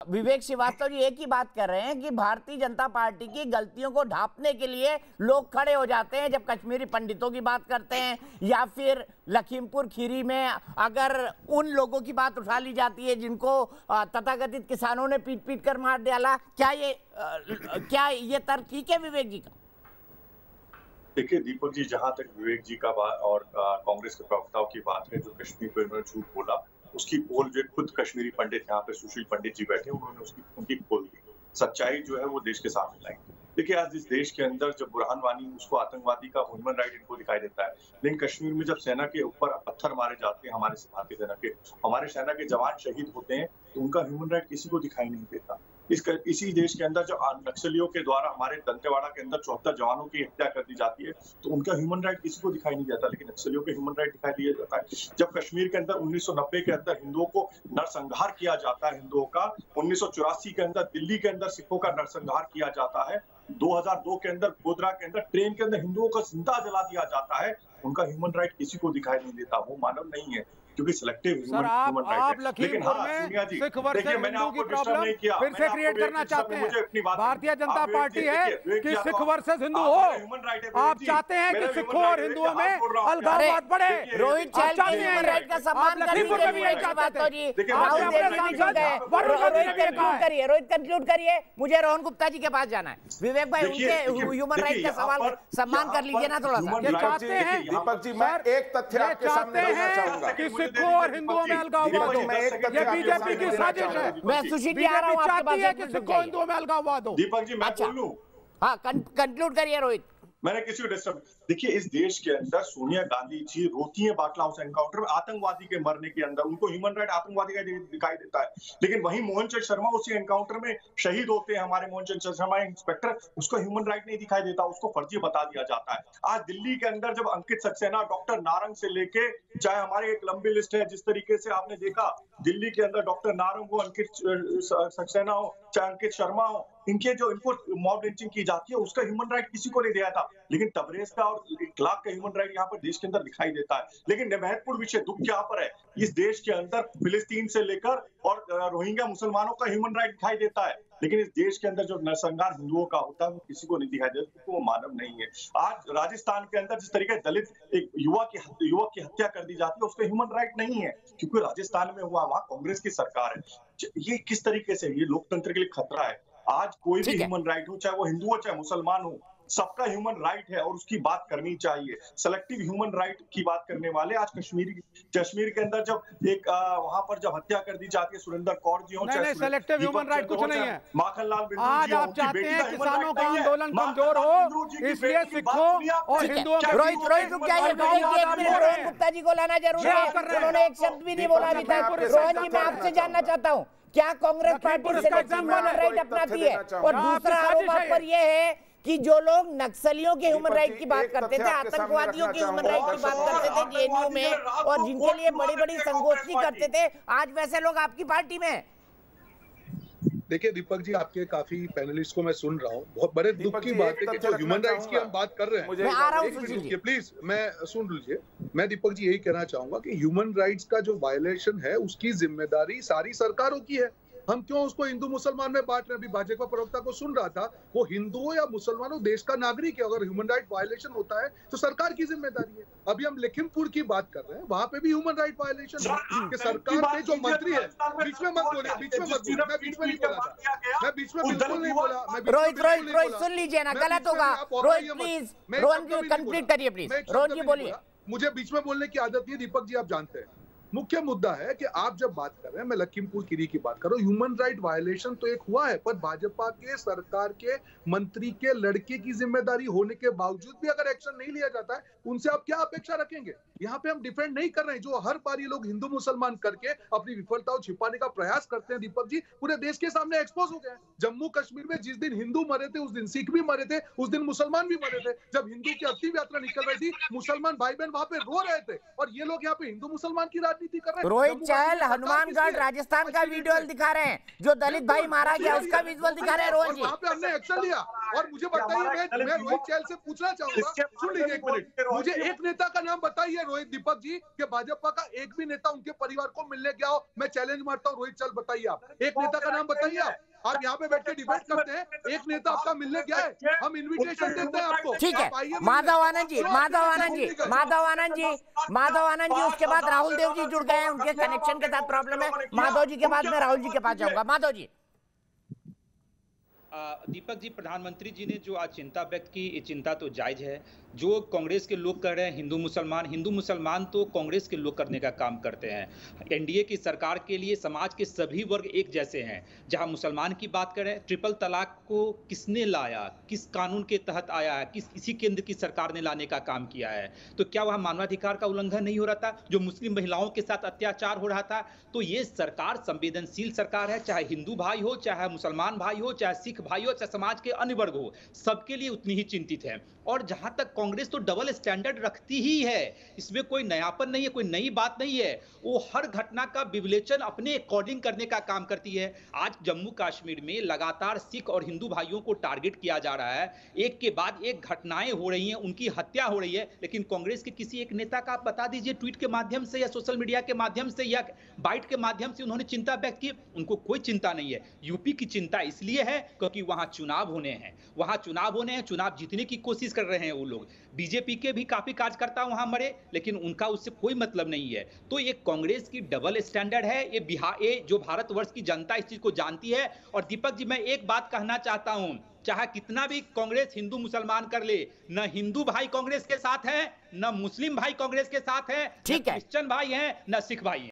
विवेक श्रीवास्तव जी एक ही बात कर रहे हैं कि भारतीय जनता पार्टी की गलतियों को ढांपने के लिए लोग खड़े हो जाते हैं जब कश्मीरी पंडितों की बात करते हैं, या फिर लखीमपुर खीरी में अगर उन लोगों की बात उठा ली जाती है जिनको तथाकथित किसानों ने पीट पीट कर मार डाला। क्या ये तर्क ठीक है विवेक जी का? देखिए दीपक जी, जहां तक विवेक जी का बात और कांग्रेस के प्रवक्ताओं की बात है, जो कश्मीर पर उन्होंने झूठ बोला, उसकी पोल जो खुद कश्मीरी पंडित यहाँ पे सुशील पंडित जी बैठे, उन्होंने उनकी पोल दी। सच्चाई जो है वो देश के सामने लाई। देखिए आज इस देश के अंदर जब बुरहान वानी उसको आतंकवादी का ह्यूमन राइट इनको दिखाई देता है, लेकिन कश्मीर में जब सेना के ऊपर पत्थर मारे जाते हैं, भारतीय सेना के, हमारे सेना के जवान शहीद होते हैं, तो उनका ह्यूमन राइट किसी को दिखाई नहीं देता। इसी देश के अंदर जो नक्सलियों के द्वारा हमारे दंतेवाड़ा के अंदर 74 जवानों की हत्या कर दी जाती है, तो उनका ह्यूमन राइट किसी को दिखाई नहीं देता, लेकिन नक्सलियों के ह्यूमन राइट दिखाई दिया जाता है। जब कश्मीर के अंदर 1990 के अंदर हिंदुओं को नरसंहार किया जाता है, हिंदुओं का 1984 के अंदर दिल्ली के अंदर सिखों का नरसंहार किया जाता है, 2002 के अंदर गोधरा के अंदर ट्रेन के अंदर हिंदुओं का जिंदा जला दिया जाता है, उनका ह्यूमन राइट किसी को दिखाई नहीं देता। वो मानव नहीं है, क्योंकि सिलेक्टिव ह्यूमन राइट है। लेकिन सिख वर्सेस हिंदू की प्रॉब्लम फिर से क्रिएट करना चाहते हैं। भारतीय जनता पार्टी है कि सिख वर्सेस हिंदू हो। आप चाहते हैं कि सिखों और हिंदुओं में अलगाववाद बढ़े। रोहित ह्यूमन राइट का सम्मान रोहित कंक्लूड करिए, मुझे रोहन गुप्ता जी के पास जाना है। विवेक भाई उनके ह्यूमन राइट का सवाल सम्मान कर लीजिए ना थोड़ा सा। चाहते हैं दीपक जी, मैं एक तथ्य आपके सामने रखना चाहूंगा कि सिखों और हिंदुओं में अलगाववाद हो, ये बीजेपी की साजिश है। मैं सुशील जी आ रहा हूं, चाहती है कि सिखों हिंदुओं में अलगाववाद हो। दीपक जी मैं बोलूं? हाँ कंक्लूड करिए रोहित। मैंने किसी को डिस्टर्ब। देखिए इस देश के अंदर सोनिया गांधी जी रोती है बाटला हाउस एनकाउंटर में आतंकवादी के मरने के अंदर, उनको ह्यूमन राइट आतंकवादी का दिखाई देता है, लेकिन वहीं मोहन चंद शर्मा उसी एनकाउंटर में शहीद होते हैं, हमारे मोहन चंद शर्मा इंस्पेक्टर, उसको ह्यूमन राइट नहीं दिखाई देता, उसको फर्जी बता दिया जाता है। आज दिल्ली के अंदर जब अंकित सक्सेना, डॉक्टर नारंग से लेके, चाहे हमारे एक लंबी लिस्ट है, जिस तरीके से आपने देखा दिल्ली के अंदर डॉक्टर नारंग हो, अंकित सक्सेना हो, चाहे अंकित शर्मा हो, इनको मॉब लिंचिंग की जाती है, उसका ह्यूमन राइट किसी को नहीं दिया था, लेकिन तबरेज का और इखलाक का ह्यूमन राइट यहाँ पर देश के अंदर दिखाई देता है। लेकिन महत्वपूर्ण विषय दुख यहाँ पर है, इस देश के अंदर फिलिस्तीन से लेकर और रोहिंग्या मुसलमानों का ह्यूमन राइट दिखाई देता है, लेकिन इस देश के अंदर जो नरसंहार हिंदुओं का होता है वो किसी को नहीं दिखाई देता, क्योंकि वो मानव नहीं है। आज राजस्थान के अंदर जिस तरीके दलित एक युवक की हत्या कर दी जाती है, उसका ह्यूमन राइट नहीं है, क्योंकि राजस्थान में हुआ, वहां कांग्रेस की सरकार है। ये किस तरीके से, ये लोकतंत्र के लिए खतरा है। आज कोई भी ह्यूमन राइट हो, चाहे वो हिंदू हो चाहे मुसलमान हो, सबका ह्यूमन राइट है और उसकी बात करनी चाहिए। सेलेक्टिव ह्यूमन राइट की बात करने वाले आज कश्मीर के अंदर जब एक वहां पर जब हत्या कर दी जाती है, सुरेंद्र कौर जी हो, चाहे सेलेक्टिव ह्यूमन राइट कुछ नहीं है। माखनलाल बिंदु आज आप चाहते हैं किसानों का आंदोलन कमजोर हो, इसलिए सिखों और हिंदुओं में रोहित रुक जाइए, रोहन गुप्ता जी को लाना जरूरी है, उन्होंने एक शब्द भी नहीं बोला अभी तक। रोहन जी मैं आपसे जानना चाहता हूँ, क्या Congress party selective human right अपनाती है? और दूसरा आरोप आप पर यह है कि जो लोग नक्सलियों के ह्यूमन राइट की बात करते थे, आतंकवादियों के ह्यूमन राइट की बात करते थे जेएनयू में, और जिनके लिए बड़ी बड़ी संगोष्ठी करते थे, आज वैसे लोग आपकी पार्टी में। देखिए दीपक जी, आपके काफी पैनलिस्ट को मैं सुन रहा हूँ, बहुत बड़े दुख की बात है कि जो ह्यूमन राइट्स की हम बात कर रहे हैं, मैं आ रहा हूं, प्लीज मैं सुन लीजिए। मैं दीपक जी यही कहना चाहूंगा कि ह्यूमन राइट्स का जो वायलेशन है उसकी जिम्मेदारी सारी सरकारों की है। हम क्यों उसको हिंदू मुसलमान में बांट रहे हैं? अभी भाजपा प्रवक्ता को सुन रहा था, वो हिंदुओं या मुसलमानों देश का नागरिक है, अगर ह्यूमन राइट वायलेशन होता है तो सरकार की जिम्मेदारी है। अभी हम लखीमपुर की बात कर रहे हैं, वहां पे भी ह्यूमन राइट वायलेशन है कि सरकार के जो मंत्री है, बीच में मत बोलिए, बीच में मत बोलिए, मैं बीच में नहीं बोला था, मैं बीच में बिल्कुल नहीं बोला। रोहित सुन लीजिए ना, गलत होगा। रोहित प्लीज, रोहन जी कंप्लीट करिए प्लीज। रोहन जी बोलिए। मुझे बीच में बोलने की आदत नहीं, दीपक जी आप जानते हैं। मुख्य मुद्दा है कि आप जब बात कर रहे हैं, मैं लखीमपुर खीरी की बात कर रहा हूँ, ह्यूमन राइट वायलेशन तो एक हुआ है, पर भाजपा के सरकार के मंत्री के लड़के की जिम्मेदारी होने के बावजूद भी अगर एक्शन नहीं लिया जाता है, उनसे आप क्या अपेक्षा रखेंगे? यहाँ पे हम डिफेंड नहीं कर रहे हैं, जो हर बार ये लोग हिंदू मुसलमान करके अपनी विफलताओं छिपाने का प्रयास करते हैं दीपक जी, पूरे देश के सामने एक्सपोज हो गए। जम्मू कश्मीर में जिस दिन हिंदू मरे थे, उस दिन सिख भी मरे थे, उस दिन मुसलमान भी मरे थे। जब हिंदू की अंतिम यात्रा निकल रही थी, मुसलमान भाई बहन वहां पे रो रहे थे, और ये लोग यहाँ पे हिंदू मुसलमान की राजनीति कर रहे हैं। रोहित चहल हनुमानगढ़ राजस्थान का विजुअल दिखा रहे हैं, जो दलित भाई मारा गया उसका विजुअल दिखा रहे हैं रोहन जी। वहाँ पे हमने एक्शन लिया, और मुझे बताइए, मैं रोहित चहल से पूछना चाहूंगा, सुन लीजिए एक मिनट, मुझे एक नेता का नाम बताइए रोहित, दीपक जी, कि भाजपा का एक भी नेता उनके परिवार को मिलने गया हो। मैं चैलेंज मारता हूँ, रोहित चहल बताइए, आप एक नेता का नाम बताइए। आप यहाँ पे बैठ के डिबेट करते हैं, एक नेता आपका मिलने गया है, हम इन्विटेशन देते हैं आपको। ठीक है, माधव आनंद जी, उसके बाद राहुल देव जी जुड़ गए हैं, उनके कनेक्शन के साथ प्रॉब्लम है। माधव जी के बाद मैं राहुल जी के पास जाऊंगा। माधव जी। दीपक जी, प्रधानमंत्री जी ने जो आज चिंता व्यक्त की, ये चिंता तो जायज है। जो कांग्रेस के लोग कर रहे हैं, हिंदू मुसलमान तो कांग्रेस के लोग करने का काम करते हैं। एनडीए की सरकार के लिए समाज के सभी वर्ग एक जैसे हैं। जहां मुसलमान की बात करें, ट्रिपल तलाक को किसने लाया, किस कानून के तहत आया है, किसी केंद्र की सरकार ने लाने का काम किया है? तो क्या वह मानवाधिकार का उल्लंघन नहीं हो रहा था? जो मुस्लिम महिलाओं के साथ अत्याचार हो रहा था? तो ये सरकार संवेदनशील सरकार है, चाहे हिंदू भाई हो, चाहे मुसलमान भाई हो, चाहे सिख भाई हो, चाहे समाज के अन्य वर्ग हो, सबके लिए उतनी ही चिंतित है। और जहां तक कांग्रेस तो डबल स्टैंडर्ड रखती ही है, इसमें कोई नयापन नहीं है, कोई नई बात नहीं है। वो हर घटना का विवेचन अपने अकॉर्डिंग करने का काम करती है। आज जम्मू कश्मीर में लगातार सिख और हिंदू भाइयों को टारगेट किया जा रहा है, एक के बाद एक घटनाएं हो रही हैं, उनकी हत्या हो रही है, लेकिन कांग्रेस के किसी एक नेता का आप बता दीजिए, ट्वीट के माध्यम से या सोशल मीडिया के माध्यम से या बाइट के माध्यम से उन्होंने चिंता व्यक्त की? उनको कोई चिंता नहीं है। यूपी की चिंता इसलिए है क्योंकि वहां चुनाव होने हैं, चुनाव जीतने की कोशिश कर रहे हैं वो लोग। बीजेपी के भी काफी कार्यकर्ता वहां मरे, लेकिन उनका उससे कोई मतलब नहीं है। तो ये कांग्रेस की डबल स्टैंडर्ड है। ये जो भारतवर्ष की जनता इस चीज को जानती है। और दीपक जी, मैं एक बात कहना चाहता हूं, चाहे कितना भी कांग्रेस हिंदू मुसलमान कर ले, न हिंदू भाई कांग्रेस के साथ है, न मुस्लिम भाई कांग्रेस के साथ है, न क्रिश्चियन भाई हैं, न सिख भाई हैं।